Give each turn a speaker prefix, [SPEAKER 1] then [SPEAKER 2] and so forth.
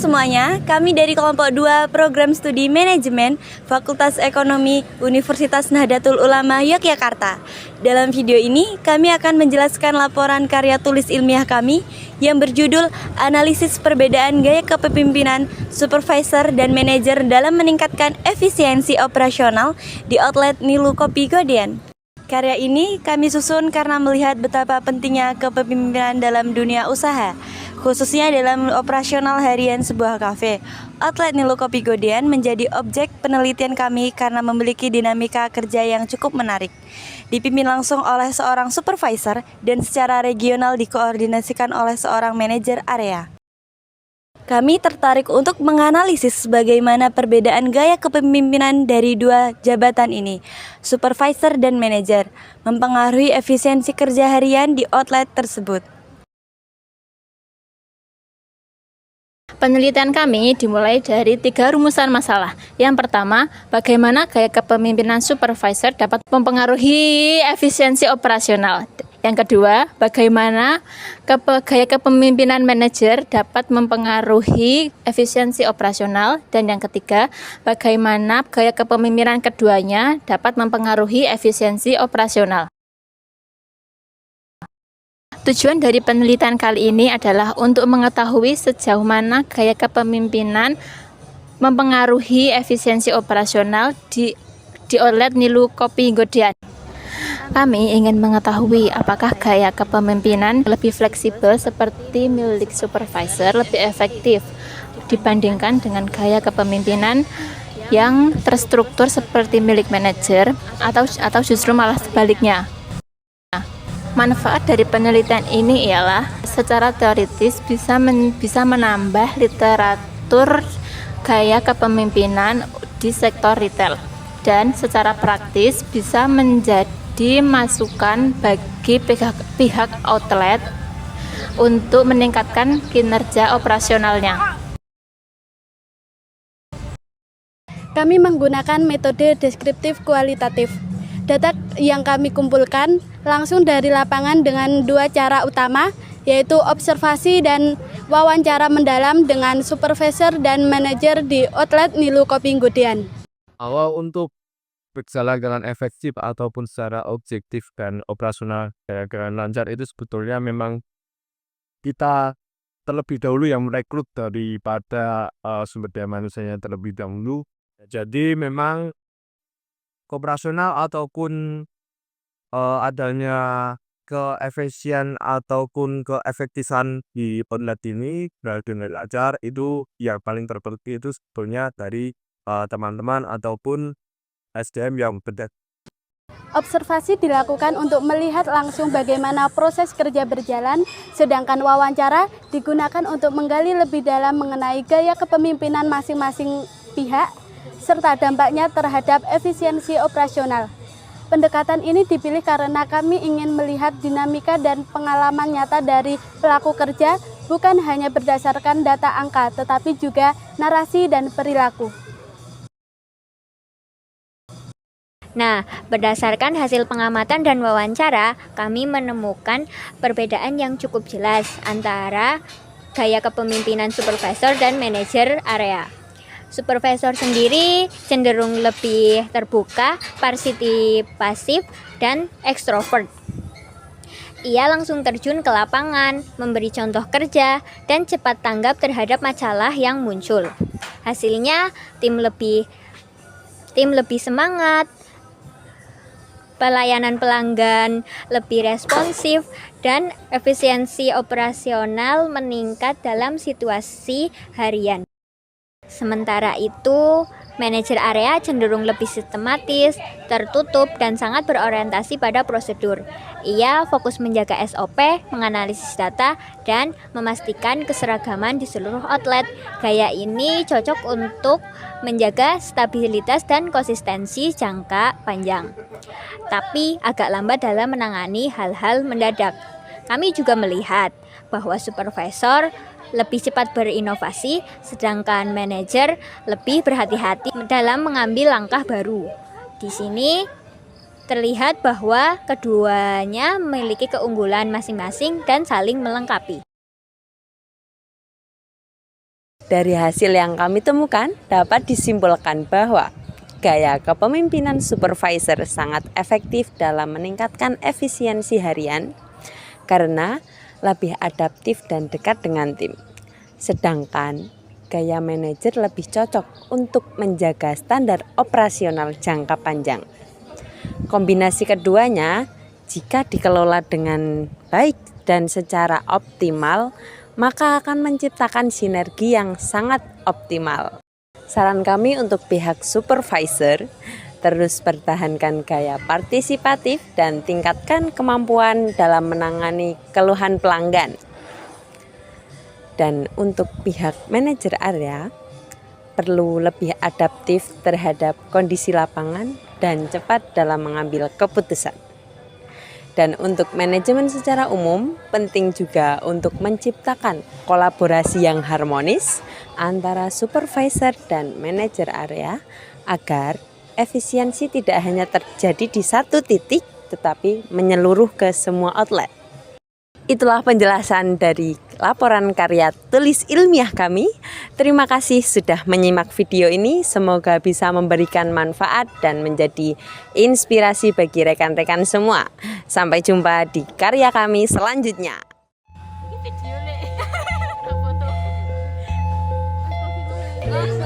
[SPEAKER 1] semuanya, kami dari kelompok 2 Program Studi Manajemen Fakultas Ekonomi Universitas Nahdlatul Ulama Yogyakarta. Dalam video ini, kami akan menjelaskan laporan karya tulis ilmiah kami yang berjudul Analisis Perbedaan Gaya Kepemimpinan Supervisor dan Manajer dalam Meningkatkan Efisiensi Operasional di Outlet Nilu Kopi Godean. Karya ini kami susun karena melihat betapa pentingnya kepemimpinan dalam dunia usaha, khususnya dalam operasional harian sebuah kafe. Outlet Nilu Kopi Godean menjadi objek penelitian kami karena memiliki dinamika kerja yang cukup menarik. Dipimpin langsung oleh seorang supervisor dan secara regional dikoordinasikan oleh seorang manajer area. Kami tertarik untuk menganalisis bagaimana perbedaan gaya kepemimpinan dari dua jabatan ini, supervisor dan manajer, mempengaruhi efisiensi kerja harian di outlet tersebut.
[SPEAKER 2] Penelitian kami dimulai dari 3 rumusan masalah. Yang pertama, bagaimana gaya kepemimpinan supervisor dapat mempengaruhi efisiensi operasional. Yang kedua, bagaimana gaya kepemimpinan manajer dapat mempengaruhi efisiensi operasional. Dan yang ketiga, bagaimana gaya kepemimpinan keduanya dapat mempengaruhi efisiensi operasional. Tujuan dari penelitian kali ini adalah untuk mengetahui sejauh mana gaya kepemimpinan mempengaruhi efisiensi operasional di outlet Nilu Kopi Godean. Kami ingin mengetahui apakah gaya kepemimpinan lebih fleksibel seperti milik supervisor lebih efektif dibandingkan dengan gaya kepemimpinan yang terstruktur seperti milik manajer atau justru malah sebaliknya. Manfaat dari penelitian ini ialah secara teoritis bisa menambah literatur gaya kepemimpinan di sektor retail dan secara praktis bisa menjadi masukan bagi pihak outlet untuk meningkatkan kinerja operasionalnya.
[SPEAKER 3] Kami menggunakan metode deskriptif kualitatif. Data yang kami kumpulkan langsung dari lapangan dengan 2 cara utama, yaitu observasi dan wawancara mendalam dengan supervisor dan manajer di outlet Nilu Kopi Godean.
[SPEAKER 4] Awal untuk berjalan dengan efektif ataupun secara objektif dan operasional dengan lancar itu sebetulnya memang kita terlebih dahulu yang merekrut daripada sumber daya manusianya terlebih dahulu. Jadi memang operasional ataupun adanya keefisien ataupun keefektifan di outlet ini dengan lancar itu yang paling terpenting itu sebetulnya dari teman-teman ataupun SDM yang benar.
[SPEAKER 3] Observasi dilakukan untuk melihat langsung bagaimana proses kerja berjalan, sedangkan wawancara digunakan untuk menggali lebih dalam mengenai gaya kepemimpinan masing-masing pihak serta dampaknya terhadap efisiensi operasional. Pendekatan ini dipilih karena kami ingin melihat dinamika dan pengalaman nyata dari pelaku kerja, bukan hanya berdasarkan data angka, tetapi juga narasi dan perilaku.
[SPEAKER 5] Nah, berdasarkan hasil pengamatan dan wawancara, kami menemukan perbedaan yang cukup jelas antara gaya kepemimpinan supervisor dan manajer area. Supervisor sendiri cenderung lebih terbuka, partisipatif, dan ekstrovert. Ia langsung terjun ke lapangan, memberi contoh kerja, dan cepat tanggap terhadap masalah yang muncul. Hasilnya, tim lebih semangat, pelayanan pelanggan lebih responsif, dan efisiensi operasional meningkat dalam situasi harian. Sementara itu, manajer area cenderung lebih sistematis, tertutup, dan sangat berorientasi pada prosedur. Ia fokus menjaga SOP, menganalisis data, dan memastikan keseragaman di seluruh outlet. Gaya ini cocok untuk menjaga stabilitas dan konsistensi jangka panjang, tapi agak lambat dalam menangani hal-hal mendadak. Kami juga melihat bahwa supervisor lebih cepat berinovasi, sedangkan manajer lebih berhati-hati dalam mengambil langkah baru. Di sini terlihat bahwa keduanya memiliki keunggulan masing-masing dan saling melengkapi.
[SPEAKER 6] Dari hasil yang kami temukan, dapat disimpulkan bahwa gaya kepemimpinan supervisor sangat efektif dalam meningkatkan efisiensi harian karena lebih adaptif dan dekat dengan tim. Sedangkan gaya manajer lebih cocok untuk menjaga standar operasional jangka panjang. Kombinasi keduanya, jika dikelola dengan baik dan secara optimal, maka akan menciptakan sinergi yang sangat optimal. Saran kami untuk pihak supervisor, terus pertahankan gaya partisipatif dan tingkatkan kemampuan dalam menangani keluhan pelanggan. Dan untuk pihak manajer area, perlu lebih adaptif terhadap kondisi lapangan dan cepat dalam mengambil keputusan. Dan untuk manajemen secara umum, penting juga untuk menciptakan kolaborasi yang harmonis antara supervisor dan manajer area agar efisiensi tidak hanya terjadi di satu titik, tetapi menyeluruh ke semua outlet. Itulah penjelasan dari laporan karya tulis ilmiah kami. Terima kasih sudah menyimak video ini. Semoga bisa memberikan manfaat dan menjadi inspirasi bagi rekan-rekan semua. Sampai jumpa di karya kami selanjutnya.
[SPEAKER 2] Video